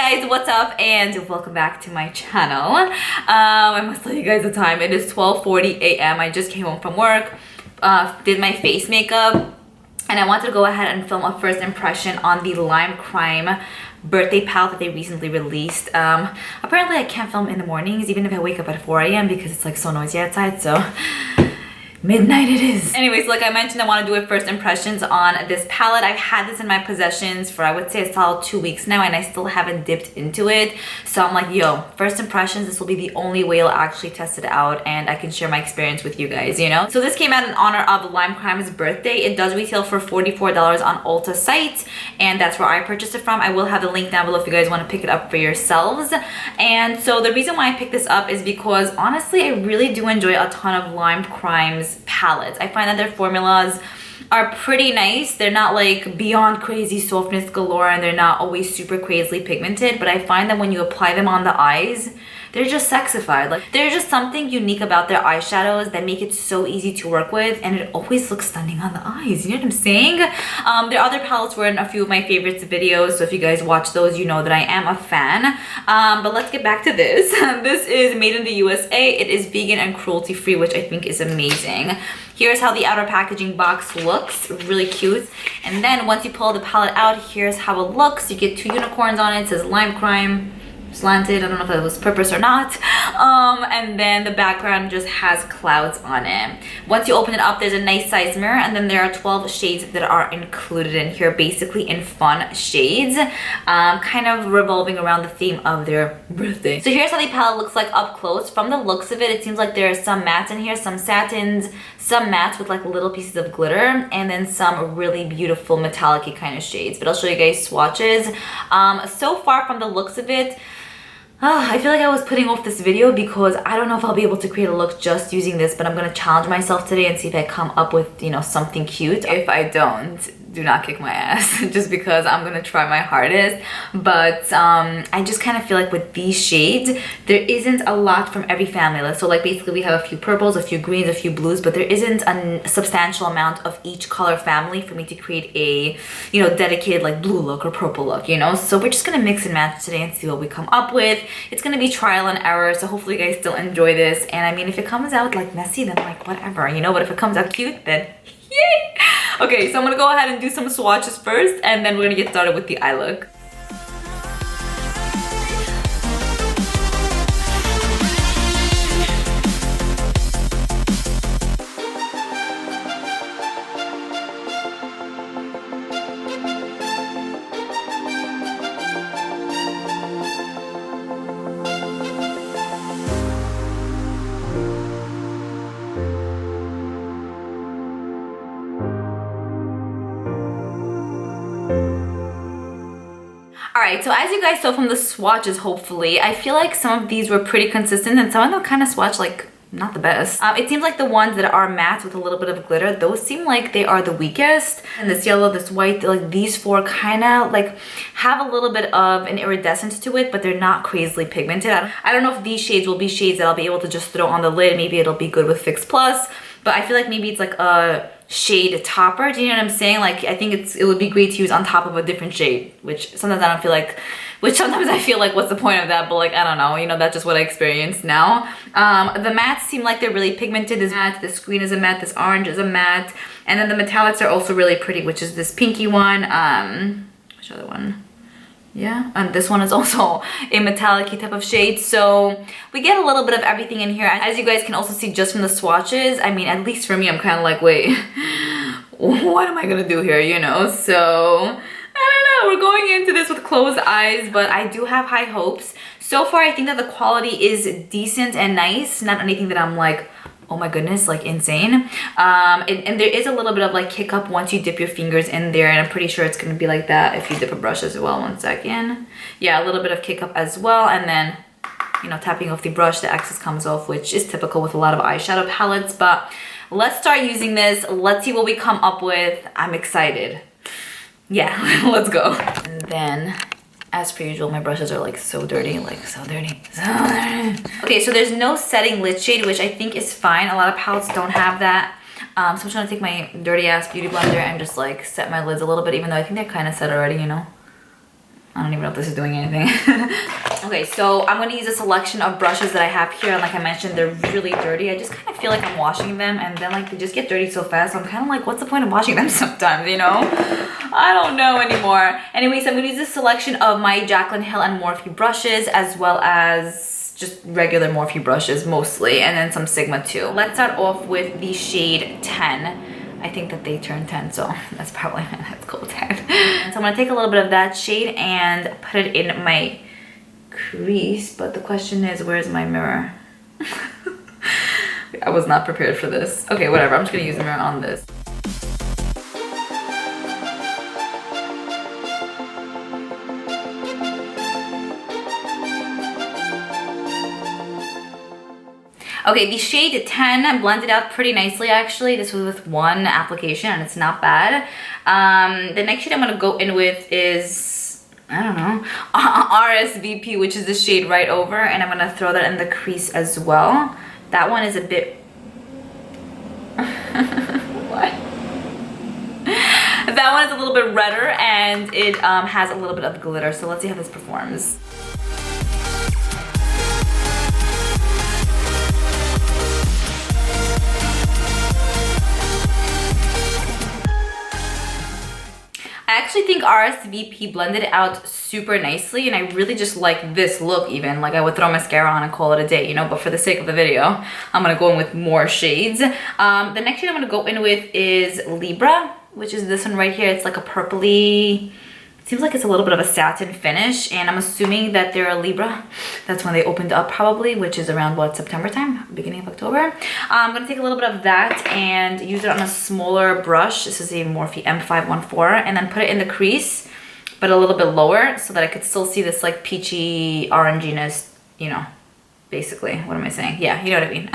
Hey guys, what's up and welcome back to my channel. I must tell you guys the time. It is 12:40 a.m. I just came home from work, did my face makeup, and I wanted to go ahead and film a first impression on the Lime Crime birthday palette that they recently released. Apparently I can't film in the mornings even if I wake up at 4 a.m. because it's like so noisy outside, so midnight it is. Anyways, like I mentioned, I want to do a first impressions on this palette. I've had this in my possessions for I would say a solid 2 weeks now and I still haven't dipped into it. So I'm like, yo, first impressions, this will be the only way I'll actually test it out and I can share my experience with you guys, you know? So this came out in honor of Lime Crime's birthday. It does retail for $44 on Ulta site and that's where I purchased it from. I will have the link down below if you guys want to pick it up for yourselves. And so the reason why I picked this up is because honestly, I really do enjoy a ton of Lime Crime's palettes. I find that their formulas are pretty nice. They're not like beyond crazy softness galore and they're not always super crazily pigmented, but I find that when you apply them on the eyes, they're just sexified. Like there's just something unique about their eyeshadows that make it so easy to work with and it always looks stunning on the eyes, you know what I'm saying? Their other palettes were in a few of my favorites videos, so if you guys watch those, you know that I am a fan. But let's get back to this. This is made in the USA. It is vegan and cruelty free, which I think is amazing. Here's how the outer packaging box looks, really cute. And then once you pull the palette out, here's how it looks. You get 2 unicorns on it. It says Lime Crime, slanted. I don't know if that was purpose or not. And then the background just has clouds on it. Once you open it up, there's a nice size mirror and then there are 12 shades that are included in here, basically in fun shades, kind of revolving around the theme of their birthday. So here's how the palette looks like up close. From the looks of it, it seems like there are some mattes in here, some satins, some mattes with like little pieces of glitter, and then some really beautiful metallic-y kind of shades. But I'll show you guys swatches. So far from the looks of it, I feel like I was putting off this video because I don't know if I'll be able to create a look just using this, but I'm gonna challenge myself today and see if I come up with, you know, something cute. If I don't, do not kick my ass just because I'm gonna try my hardest. But I just kind of feel like with these shades, there isn't a lot from every family. So like basically we have a few purples, a few greens, a few blues, but there isn't a substantial amount of each color family for me to create a, you know, dedicated like blue look or purple look, you know? So we're just gonna mix and match today and see what we come up with. It's gonna be trial and error, so hopefully you guys still enjoy this. And I mean, if it comes out like messy, then like whatever, you know? But if it comes out cute, then yay! Okay, so I'm gonna go ahead and do some swatches first and then we're gonna get started with the eye look. Alright, so as you guys saw from the swatches, hopefully, I feel like some of these were pretty consistent and some of them kind of swatch like not the best. It seems like the ones that are matte with a little bit of glitter, those seem like they are the weakest. And this yellow, this white, like these four kind of like have a little bit of an iridescence to it, but they're not crazily pigmented. I don't know if these shades will be shades that I'll be able to just throw on the lid. Maybe it'll be good with Fix Plus, but I feel like maybe it's like a shade topper. Do you know what I'm saying? Like I think it would be great to use on top of a different shade, which sometimes I don't feel like, sometimes I feel like what's the point of that, but like I don't know, you know, that's just what I experience now. The mattes seem like they're really pigmented. This matte, this green is a matte, this orange is a matte, and then the metallics are also really pretty, which is this pinky one, which other one? Yeah, and this one is also a metallic-y type of shade. So we get a little bit of everything in here. As you guys can also see just from the swatches, I mean, at least for me, I'm kind of like, wait, what am I gonna do here, you know? So I don't know, we're going into this with closed eyes, but I do have high hopes. So far, I think that the quality is decent and nice, not anything that I'm like, oh my goodness, like insane. And there is a little bit of like kick up once you dip your fingers in there, and I'm pretty sure it's gonna be like that if you dip a brush as well. 1 second. Yeah, a little bit of kick up as well, and then, you know, tapping off the brush, the excess comes off, which is typical with a lot of eyeshadow palettes. But let's start using this. Let's see what we come up with. I'm excited. Yeah, let's go. And then, as per usual, my brushes are like so dirty, like so dirty, so dirty. Okay, so there's no setting lid shade, which I think is fine. A lot of palettes don't have that. So I'm just gonna take my dirty ass beauty blender and just like set my lids a little bit, even though I think they're kind of set already, you know. I don't even know if this is doing anything. Okay, so I'm gonna use a selection of brushes that I have here. And like I mentioned, they're really dirty. I just kind of feel like I'm washing them and then like they just get dirty so fast. So I'm kind of like, what's the point of washing them sometimes, you know? I don't know anymore. Anyways, I'm gonna use this selection of my Jaclyn Hill and Morphe brushes, as well as just regular Morphe brushes mostly, and then some Sigma too. Let's start off with the shade 10. I think that they turned 10, so that's probably, let's go 10. So I'm gonna take a little bit of that shade and put it in my crease, but the question is, where's my mirror? I was not prepared for this. Okay, whatever, I'm just gonna use the mirror on this. Okay, the shade 10 blended out pretty nicely actually. This was with one application and it's not bad. The next shade I'm gonna go in with is, I don't know, RSVP, which is the shade right over, and I'm gonna throw that in the crease as well. That one is a bit... What? That one is a little bit redder and it has a little bit of glitter, so let's see how this performs. I actually think RSVP blended out super nicely, and I really just like this look even. Like I would throw mascara on and call it a day, you know, but for the sake of the video, I'm gonna go in with more shades. The next shade I'm gonna go in with is Libra, which is this one right here. It's like a purpley, seems like it's a little bit of a satin finish, and I'm assuming that they're a Libra. That's when they opened up probably, which is around what, September time, beginning of October. I'm gonna take a little bit of that and use it on a smaller brush. This is a Morphe M514, and then put it in the crease, but a little bit lower so that I could still see this like peachy oranginess, you know, basically. What am I saying? Yeah, you know what I mean.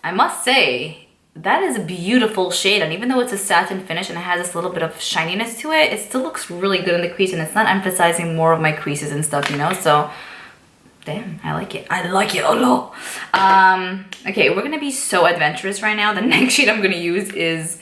I must say, that is a beautiful shade, and even though it's a satin finish and it has this little bit of shininess to it, it still looks really good in the crease, and it's not emphasizing more of my creases and stuff, you know, so damn, I like it. I like it a lot. Okay, we're gonna be so adventurous right now. The next shade I'm gonna use is,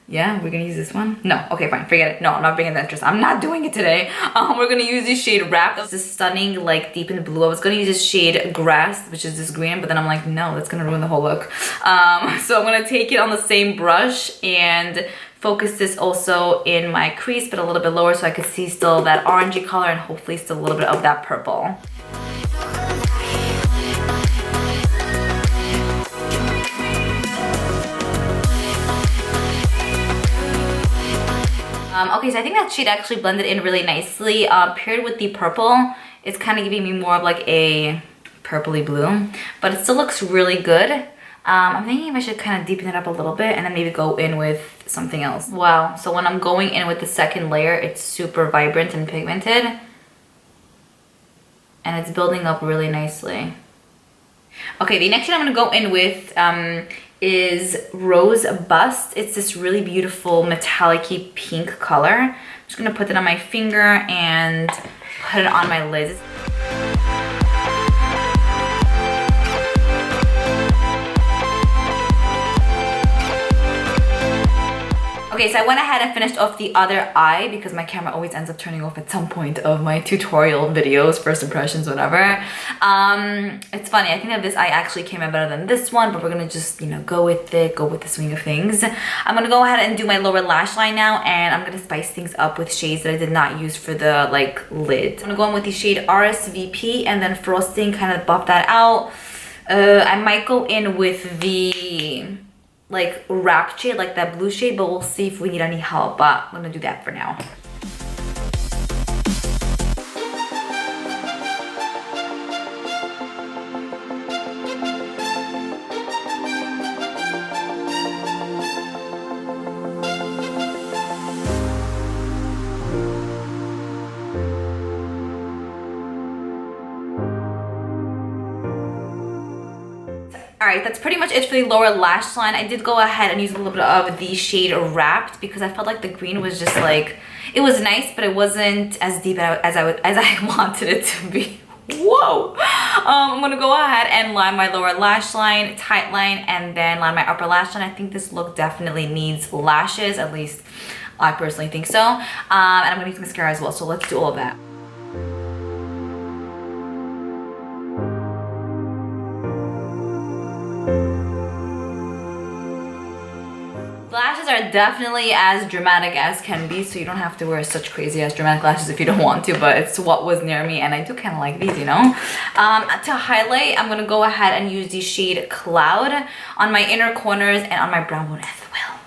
yeah, we're gonna use this one. No, okay, fine, forget it. No, I'm not being adventurous. I'm not doing it today. We're gonna use this shade Wrapped. This is stunning, like deepened blue. I was gonna use this shade Grass, which is this green, but then I'm like, no, that's gonna ruin the whole look. So I'm gonna take it on the same brush and focus this also in my crease, but a little bit lower so I could see still that orangey color and hopefully still a little bit of that purple. Okay, so I think that shade actually blended in really nicely. Paired with the purple, it's kind of giving me more of like a purpley blue, but it still looks really good. I'm thinking if I should kind of deepen it up a little bit and then maybe go in with something else. Wow, so when I'm going in with the second layer, it's super vibrant and pigmented. And it's building up really nicely. Okay, the next shade I'm gonna go in with is Rose Bust. It's this really beautiful metallic-y pink color. I'm just gonna put it on my finger and put it on my lids. Okay, so I went ahead and finished off the other eye because my camera always ends up turning off at some point of my tutorial videos, first impressions, whatever. It's funny, I think that this eye actually came out better than this one, but we're gonna just, you know, go with it, go with the swing of things. I'm gonna go ahead and do my lower lash line now, and I'm gonna spice things up with shades that I did not use for the, like, lid. I'm gonna go in with the shade RSVP and then frosting, kind of buff that out. I might go in with the like Wrapped shade, like that blue shade, but we'll see if we need any help, but I'm gonna do that for now. Alright, that's pretty much it for the lower lash line. I did go ahead and use a little bit of the shade Wrapped because I felt like the green was just like, it was nice, but it wasn't as deep as I wanted it to be. Whoa! I'm gonna go ahead and line my lower lash line, tight line, and then line my upper lash line. I think this look definitely needs lashes, at least I personally think so. And I'm gonna use mascara as well, so let's do all of that. Lashes are definitely as dramatic as can be, so you don't have to wear such crazy ass dramatic lashes if you don't want to, but it's what was near me, and I do kind of like these, you know. To highlight, I'm gonna go ahead and use the shade Cloud on my inner corners and on my brow bone as well.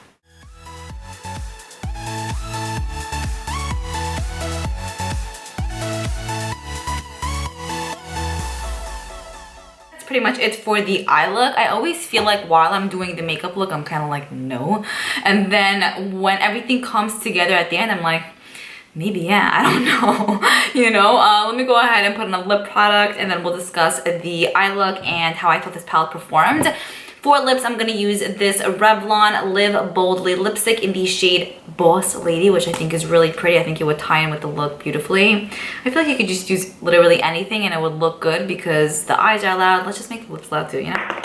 Pretty much it for the eye look. I always feel like while I'm doing the makeup look, I'm kind of like, no. And then when everything comes together at the end, I'm like, maybe, yeah, I don't know. You know, let me go ahead and put on a lip product and then we'll discuss the eye look and how I thought this palette performed. For lips, I'm gonna use this Revlon Live Boldly lipstick in the shade Boss Lady, which I think is really pretty. I think it would tie in with the look beautifully. I feel like you could just use literally anything and it would look good because the eyes are loud. Let's just make the lips loud too, you know?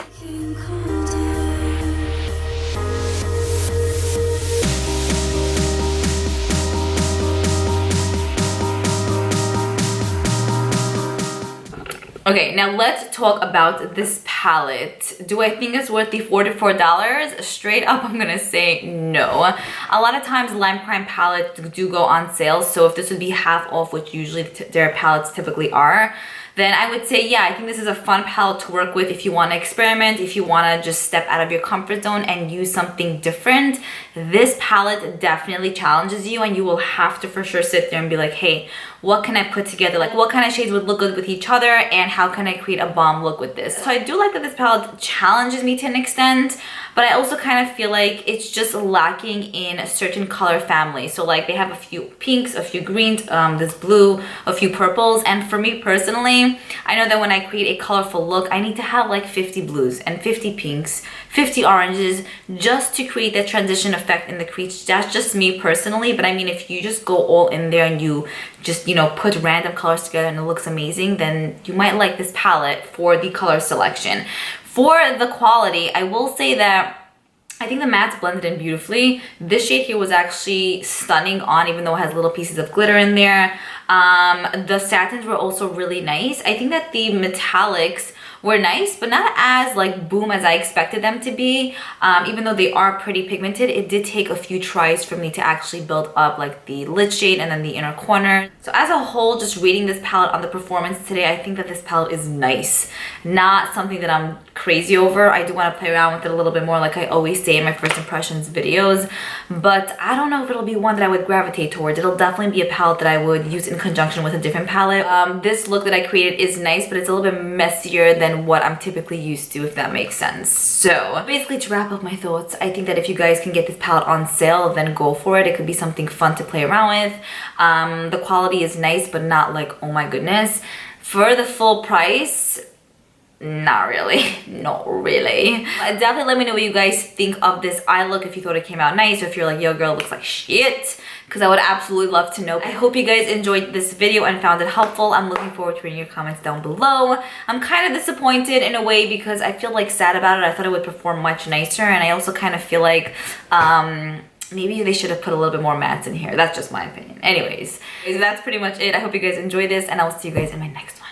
Okay, now let's talk about this palette. Do I think it's worth the $44? Straight up, I'm gonna say no. A lot of times Lime Crime palettes do go on sale, so if this would be half off, which usually their palettes typically are, then I would say, yeah, I think this is a fun palette to work with if you want to experiment, if you want to just step out of your comfort zone and use something different. This palette definitely challenges you and you will have to for sure sit there and be like, hey, what can I put together? Like, what kind of shades would look good with each other and how can I create a bomb look with this? So I do like that this palette challenges me to an extent, but I also kind of feel like it's just lacking in a certain color family. So like they have a few pinks, a few greens, this blue, a few purples. And for me personally, I know that when I create a colorful look, I need to have like 50 blues and 50 pinks, 50 oranges, just to create that transition effect in the crease. That's just me personally. But I mean, if you just go all in there and you just, you know, put random colors together and it looks amazing, then you might like this palette for the color selection. For the quality, I will say that I think the mattes blended in beautifully. This shade here was actually stunning on, even though it has little pieces of glitter in there. The satins were also really nice. I think that the metallics were nice, but not as like boom as I expected them to be. Even though they are pretty pigmented, it did take a few tries for me to actually build up like the lid shade and then the inner corner. So as a whole, just rating this palette on the performance today, I think that this palette is nice. Not something that I'm crazy over. I do want to play around with it a little bit more, like I always say in my first impressions videos, but I don't know if it'll be one that I would gravitate towards. It'll definitely be a palette that I would use in conjunction with a different palette. This look that I created is nice, but it's a little bit messier than what I'm typically used to, if that makes sense. So basically, to wrap up my thoughts, I think that if you guys can get this palette on sale, then go for it. It could be something fun to play around with. The quality is nice, but not like, oh my goodness. For the full price, not really. Not really. Definitely let me know what you guys think of this eye look, if you thought it came out nice or if you're like, yo girl, it looks like shit, because I would absolutely love to know. I hope you guys enjoyed this video and found it helpful. I'm looking forward to reading your comments down below. I'm kind of disappointed in a way because I feel like sad about it. I thought it would perform much nicer, and I also kind of feel like maybe they should have put a little bit more mattes in here. That's just my opinion. Anyways, that's pretty much it. I hope you guys enjoyed this, and I will see you guys in my next one.